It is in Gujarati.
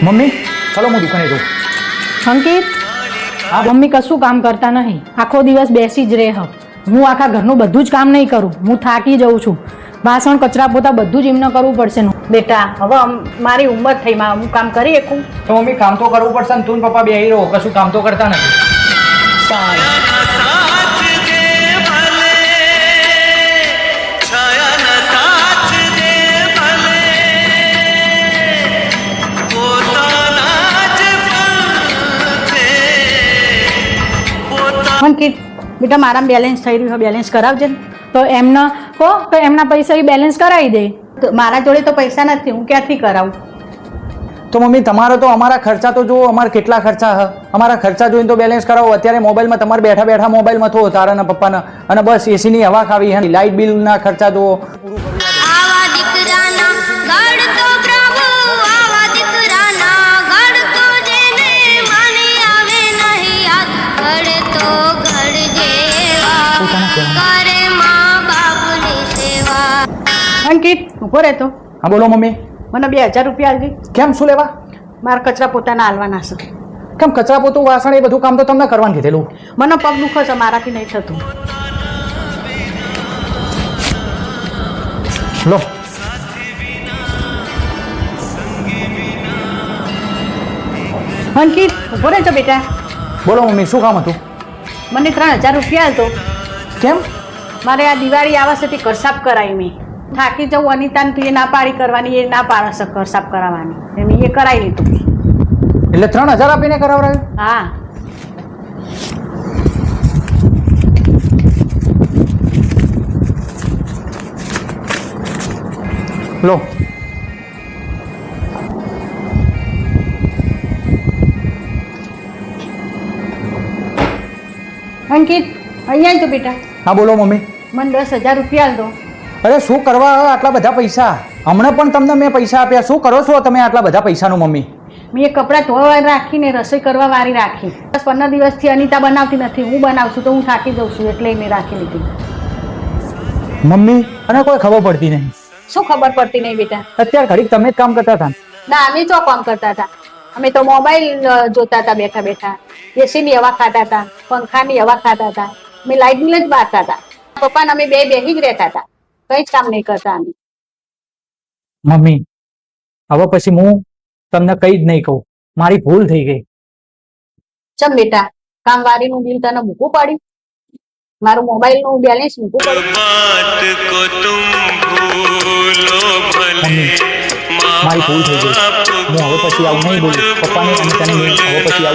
મમ્મી ચલો હું દુકાને જાઉં. અંકિત, મમ્મી કશું કામ કરતા નહીં, આખો દિવસ બેસી જ રહે. હું આખા ઘરનું બધું જ કામ નહીં કરું, હું થાકી જાઉં છું. વાસણ કચરા પોતા બધું જ એમને કરવું પડશે. બેટા હવે મારી ઉંમર થઈ, હું કામ કરી શકું? તો મમ્મી કામ તો કરવું પડશે ને, તું ને પપ્પા બેહી રહો, કશું કામ તો કરતા નથી. સારું. અંકિત બેટા, મારા બેલેન્સ થઈ રહ્યું છે, બેલેન્સ કરાવજે ને. તો એમને કહો તો એમના પૈસા એ બેલેન્સ કરાવી દે. તો મારા જોડે તો પૈસા નથી, હું ક્યાંથી કરાવું? તો મમ્મી તમારો તો અમારા ખર્ચા તો જુઓ, અમારે કેટલા ખર્ચા હ, અમારા ખર્ચા જોઈને તો બેલેન્સ કરાવો. અત્યારે મોબાઈલમાં તમારે બેઠા બેઠા મોબાઈલમાં થો તારા ને પપ્પાના, અને બસ એસીની હવા ખાવી હે, લાઇટ બિલના ખર્ચા જુઓ. અંકિત ઉભો રહેતો. હા બોલો મમ્મી. મને 2000 રૂપિયા આપજે. કેમ, શું લેવા? મારા કચરા પોતાના હાલવાના છે. કેમ કચરા પોતું વાસણ એ બધું કામ તો તમને કરવાનું કીધેલું? મને પગ દુખે છે, મારાથી નહીં થતું. લો. અંકિત ઉભો રહેતો બેટા. બોલો મમ્મી, શું કામ હતું? મને 3000 રૂપિયા હતો. કેમ? મારે આ દિવાળી આવે છે તે ઘર સાફ કરાવી. મેં થાકી જવું, અનિતાને તું એ ના પાડી કરવાની, એ ના પાડે છે ઘર સાફ કરાવવાની, મેં એ કરાવી લીધું. એટલે 3000 આપીને કરાવરાયું? હા. લો. અંકિત અહીંયા તો બેટા. હા બોલો મમ્મી. મને 10000 રૂપિયા આલ દો. અરે શું કરવા આટલા બધા પૈસા? હમણાં પણ તમને મેં પૈસા આપ્યા. શું કરો છો તમે આટલા બધા પૈસાનું મમ્મી? મેં કપડાં ધોવા રાખીને રસોઈ કરવા વાળી રાખી. બસ 15 દિવસથી અનિતા બનાવતી નથી, હું બનાવું છું તો હું થાકી જાઉં છું, એટલે મેં રાખી લીધી. મમ્મી અને કોઈ ખબર પડતી નહીં. શું ખબર પડતી નહીં બેટા? અત્યારે ઘડીક તમે જ કામ કરતા હતા. ના, અમે તો કામ કરતા હતા. અમે તો મોબાઈલ જોતા હતા બેઠા બેઠા, એસીની હવા ખાતા હતા, પંખાની હવા ખાતા હતા, અમે લાઇટ બિલ જ બારતા હતા. પપ્પાને અમે બે બેહી જ રહેતા હતા, કઈ જ કામ નહીં કરતા અમે. મમ્મી હવે પછી હું તમને કઈ જ નહીં કહું, મારી ભૂલ થઈ ગઈ. ચમ બેટા, કામવાળીનું બિલ તને મૂકવું પડ્યું? મારું મોબાઈલનું બેલેન્સ મૂકવું પડ્યું? મમ્મી મારી ભૂલ થઈ ગઈ, હું હવે પછી આવું નહીં બોલું. પપ્પાને અને તને હવે પછી આવું